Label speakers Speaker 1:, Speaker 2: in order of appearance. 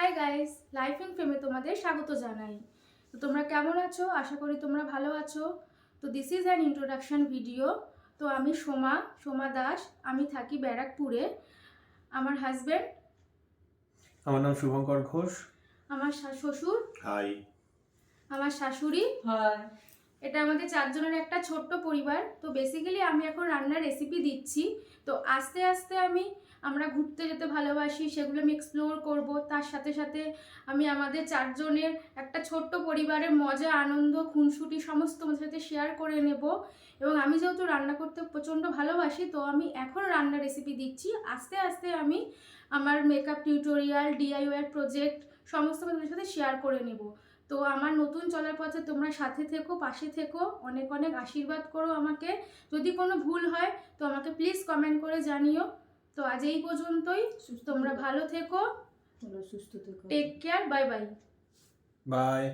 Speaker 1: Hi guys, life in ফেমে তোমাদের স্বাগত জানাই। তো তোমরা কেমন আছো? আশা করি তোমরা ভালো আছো। তো this is an introduction video. তো আমি সোমা দাস, আমি থাকি ব্যারাকপুরে। আমার হাজব্যান্ড,
Speaker 2: আমার নাম শুভঙ্কর ঘোষ।
Speaker 1: আমার শ্বশুর,
Speaker 2: হাই।
Speaker 1: আমার শাশুড়ি,
Speaker 3: হাই।
Speaker 1: এটা আমাদের চারজনের একটা ছোট্ট পরিবার। তো বেসিক্যালি আমি এখন রান্নার রেসিপি দিচ্ছি। তো আস্তে আস্তে আমরা ঘুরতে যেতে ভালোবাসি, সেগুলো আমি এক্সপ্লোর করব। তার সাথে সাথে আমি আমাদের চারজনের একটা ছোট্ট পরিবারের মজা, আনন্দ, খুনসুটি সমস্ত তোমাদের সাথে শেয়ার করে নেব। এবং আমি যেহেতু রান্না করতে প্রচণ্ড ভালোবাসি, তো আমি এখন রান্নার রেসিপি দিচ্ছি। আস্তে আস্তে আমি আমার মেকআপ টিউটোরিয়াল, ডিআইওয়াই প্রজেক্ট সমস্ত তোমাদের সাথে শেয়ার করে নেব। তো আমার নতুন চলার পথে তোমরা সাথে থেকো, পাশে থেকো, অনেক অনেক আশীর্বাদ করো আমাকে। যদি কোনো ভুল হয় তো আমাকে প্লিজ কমেন্ট করে জানিও। তো আজ এই পর্যন্তই। তোমরা ভালো থেকো,
Speaker 3: সুস্থ থেকো।
Speaker 1: Take care, bye bye.
Speaker 2: By.